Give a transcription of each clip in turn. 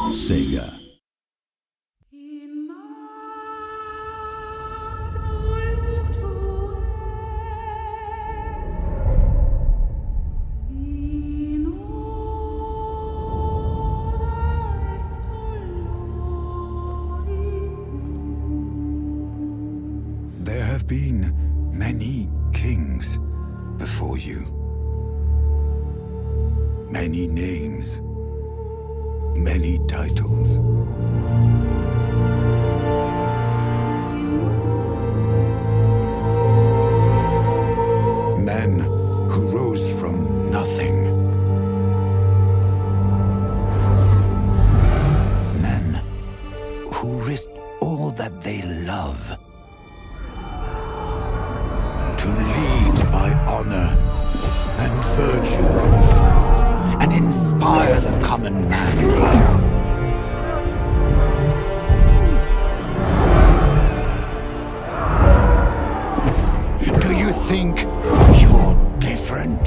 Sega. There have been many kings before you. Many names. Many titles. Men who rose from nothing. Men who risked all that they love to lead by honor and virtue and inspire the common man. Do you think you're different?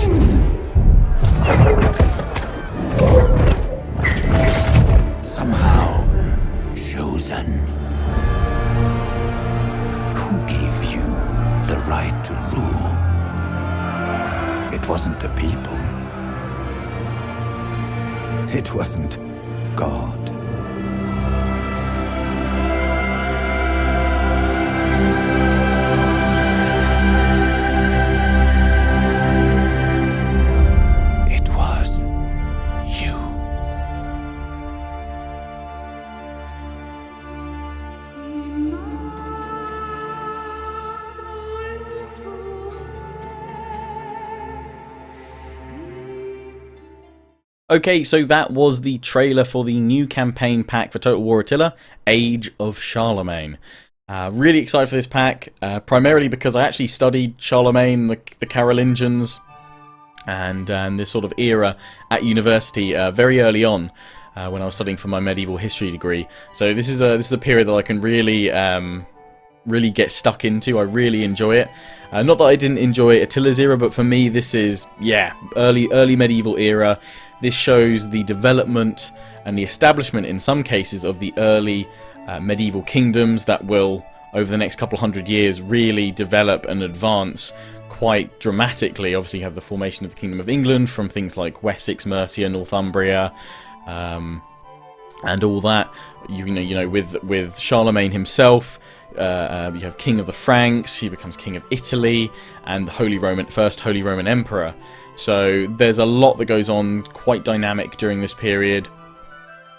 Somehow chosen. Who gave you the right to rule? It wasn't the people. It wasn't God. It was you. Okay, so that was the trailer for the new campaign pack for Total War Attila, Age of Charlemagne. Really excited for this pack, primarily because I actually studied Charlemagne, the Carolingians, and this sort of era at university very early on when I was studying for my medieval history degree. So this is a period that I can really really get stuck into. I really enjoy it. Not that I didn't enjoy Attila's era, but for me this is, yeah, early medieval era. This shows the development and the establishment in some cases of the early medieval kingdoms that will, over the next couple hundred years, really develop and advance quite dramatically. Obviously you have the formation of the Kingdom of England from things like Wessex, Mercia, Northumbria, and all that. You know, with Charlemagne himself, you have King of the Franks. He becomes King of Italy and the first Holy Roman Emperor. So there's a lot that goes on, quite dynamic during this period,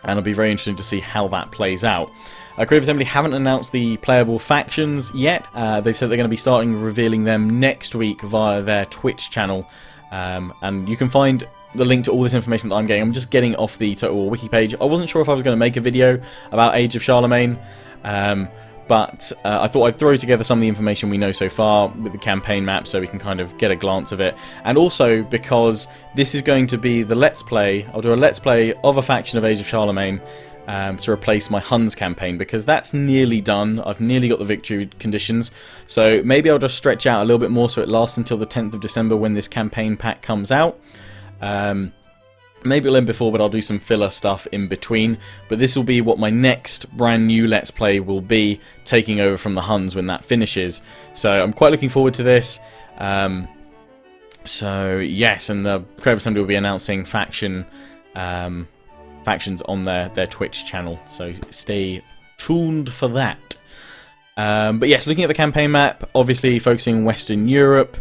and it'll be very interesting to see how that plays out. Creative Assembly haven't announced the playable factions yet. They've said they're going to be starting revealing them next week via their Twitch channel, and you can find the link to all this information that I'm getting. I'm just getting off the Total War wiki page. I wasn't sure if I was going to make a video about Age of Charlemagne, but I thought I'd throw together some of the information we know so far with the campaign map so we can kind of get a glance of it. And also because this is going to be the Let's Play, I'll do a Let's Play of a faction of Age of Charlemagne to replace my Huns campaign, because that's nearly done. I've nearly got the victory conditions, so maybe I'll just stretch out a little bit more so it lasts until the 10th of December when this campaign pack comes out. Maybe it'll end before, but I'll do some filler stuff in between. But this will be what my next brand new Let's Play will be, taking over from the Huns when that finishes. So I'm quite looking forward to this. So yes, and the Creative Assembly will be announcing factions on their Twitch channel. So stay tuned for that. But yes, looking at the campaign map, obviously focusing on Western Europe.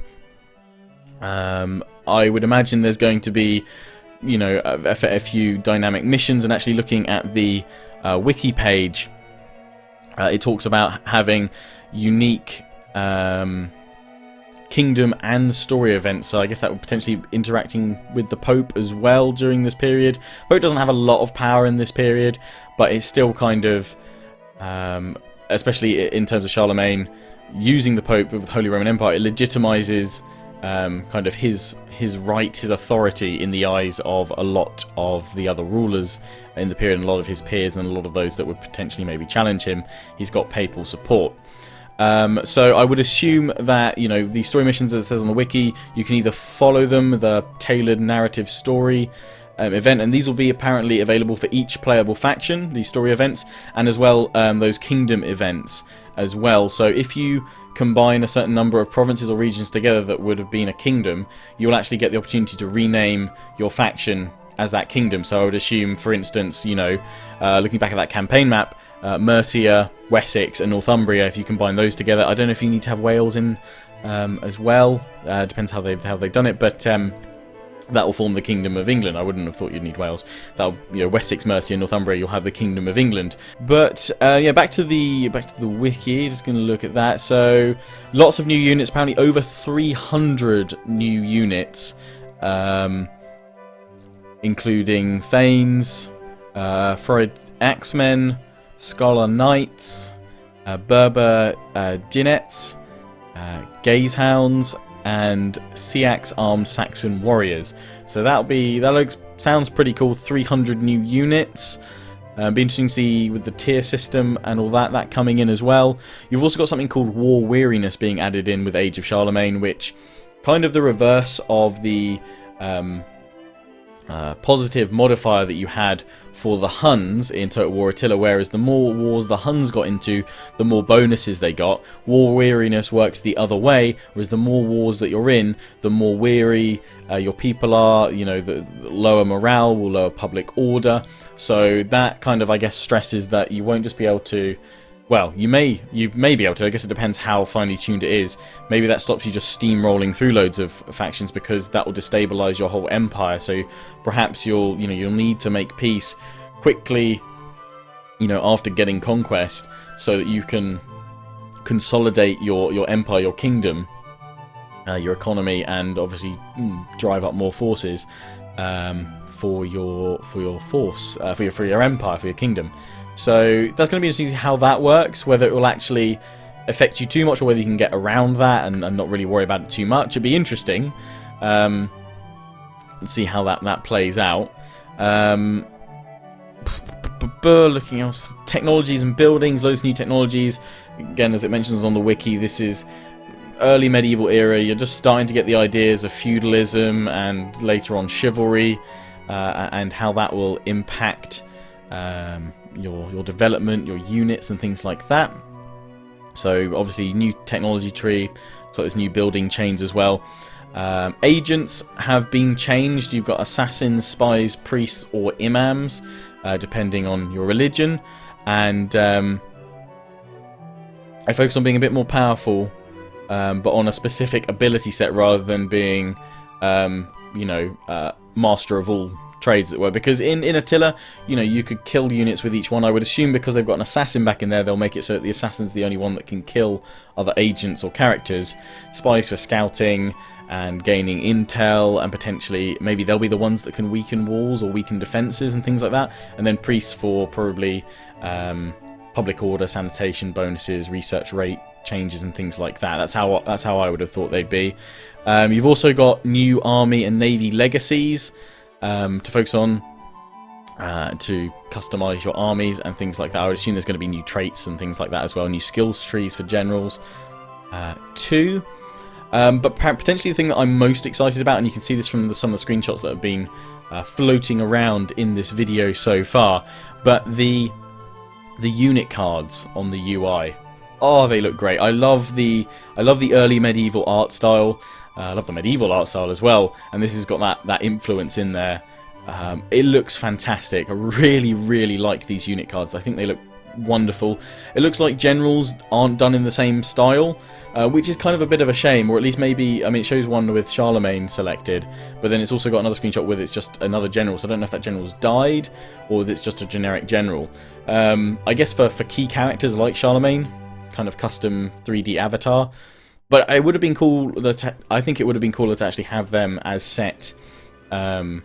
I would imagine there's going to be, you know, a few dynamic missions, and actually looking at the wiki page, it talks about having unique kingdom and story events, so I guess that would potentially be interacting with the Pope as well during this period. Pope doesn't have a lot of power in this period, but it's still kind of, especially in terms of Charlemagne, using the Pope with the Holy Roman Empire, it legitimizes kind of his right, his authority in the eyes of a lot of the other rulers in the period, and a lot of his peers, and a lot of those that would potentially maybe challenge him. He's got papal support. So I would assume that, you know, these story missions, as it says on the wiki, you can either follow them, the tailored narrative story, event, and these will be apparently available for each playable faction, these story events, and as well those kingdom events as well. So if you combine a certain number of provinces or regions together that would have been a kingdom, you'll actually get the opportunity to rename your faction as that kingdom. So I would assume, for instance, you know, looking back at that campaign map, Mercia, Wessex and Northumbria, if you combine those together, I don't know if you need to have Wales in as well, depends how they've done it, but that will form the Kingdom of England. I wouldn't have thought you'd need Wales. That'll, you know, Wessex, Mercia, Northumbria, you'll have the Kingdom of England. But yeah, back to the wiki. Just going to look at that. So lots of new units. Apparently over 300 new units, including Thanes, Freud Axemen, Scholar Knights, Berber Jinnets, Gazehounds, and Siax armed Saxon warriors. So sounds pretty cool. 300 new units. Be interesting to see with the tier system and all that coming in as well. You've also got something called War Weariness being added in with Age of Charlemagne, which kind of the reverse of the positive modifier that you had for the Huns in Total War Attila, whereas the more wars the Huns got into, the more bonuses they got. War Weariness works the other way, whereas the more wars that you're in, the more weary your people are, you know, the lower morale will lower public order. So that kind of, I guess, stresses that you won't just be able to, well, you may be able to, I guess it depends how finely tuned it is. Maybe that stops you just steamrolling through loads of factions, because that will destabilize your whole empire. So perhaps you'll need to make peace quickly, you know, after getting conquest, so that you can consolidate your empire, your kingdom, your economy, and obviously drive up more forces for your force, for your empire, for your kingdom. So that's going to be interesting to see how that works, whether it will actually affect you too much or whether you can get around that and not really worry about it too much. It'd be interesting and see how that plays out. Looking else, technologies and buildings, loads of new technologies. Again, as it mentions on the wiki, this is early medieval era. You're just starting to get the ideas of feudalism and later on chivalry, and how that will impact your development, your units and things like that. So obviously new technology tree, so there's new building chains as well. Agents have been changed. You've got assassins, spies, priests or imams, depending on your religion, and I focus on being a bit more powerful, but on a specific ability set rather than being master of all trades, as it were, because in Attila, you know, you could kill units with each one. I would assume because they've got an assassin back in there, they'll make it so that the assassin's the only one that can kill other agents or characters. Spies for scouting and gaining intel, and potentially maybe they'll be the ones that can weaken walls or weaken defenses and things like that. And then priests for probably public order, sanitation bonuses, research rate changes and things like that. That's how I would have thought they'd be. You've also got new army and navy legacies to focus on, to customize your armies and things like that. I would assume there's going to be new traits and things like that as well. New skills trees for generals too. But potentially the thing that I'm most excited about, and you can see this from some of the screenshots that have been floating around in this video so far, but the unit cards on the UI. Oh, they look great. I love the early medieval art style. I love the medieval art style as well, and this has got that influence in there. It looks fantastic. I really, really like these unit cards. I think they look wonderful. It looks like generals aren't done in the same style, which is kind of a bit of a shame, or at least maybe, I mean, it shows one with Charlemagne selected, but then it's also got another screenshot with it's just another general, so I don't know if that general's died, or if it's just a generic general. I guess for key characters like Charlemagne, kind of custom 3D avatar. But it would have been cool. I think it would have been cooler to actually have them as set in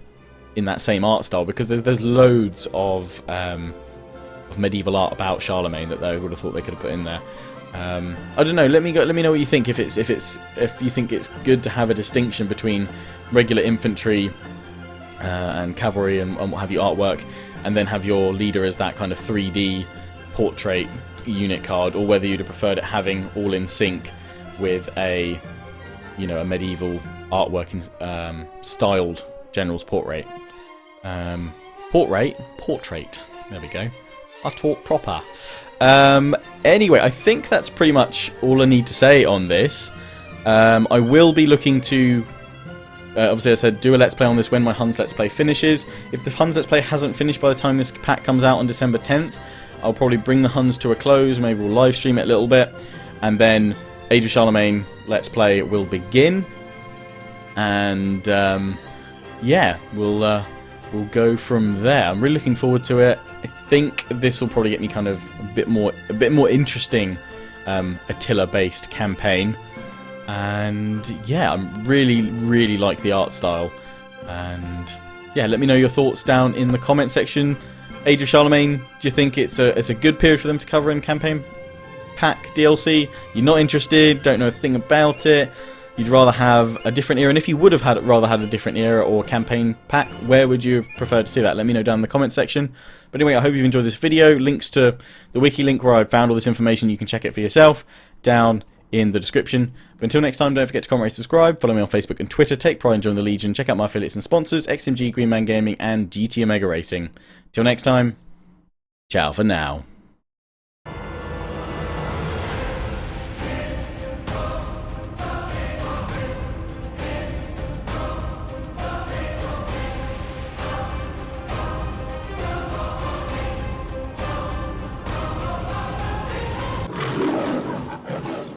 that same art style, because there's loads of medieval art about Charlemagne that they would have thought they could have put in there. I don't know. Let me know what you think. If you think it's good to have a distinction between regular infantry and cavalry and what have you artwork, and then have your leader as that kind of 3D portrait unit card, or whether you'd have preferred it having all in sync with a medieval artwork styled general's portrait. Portrait. There we go. I talk proper. Anyway, I think that's pretty much all I need to say on this. I will be looking to, obviously I said, do a Let's Play on this when my Huns Let's Play finishes. If the Huns Let's Play hasn't finished by the time this pack comes out on December 10th, I'll probably bring the Huns to a close, maybe we'll live stream it a little bit, and then Age of Charlemagne Let's Play will begin. And, yeah, we'll go from there. I'm really looking forward to it. I think this will probably get me kind of a bit more interesting Attila-based campaign. And yeah, I really like the art style. And yeah, let me know your thoughts down in the comment section. Age of Charlemagne, do you think it's a good period for them to cover in campaign pack DLC? You're not interested, don't know a thing about it, you'd rather have a different era, and if you would have rather had a different era or campaign pack, where would you have preferred to see that? Let me know down in the comment section. But anyway, I hope you've enjoyed this video. Links to the wiki link where I found all this information, you can check it for yourself down in the description. But until next time, don't forget to comment, rate, subscribe, follow me on Facebook and Twitter, take pride in joining the Legion, check out my affiliates and sponsors, XMG, Green Man Gaming, and GT Omega Racing. Till next time, ciao for now.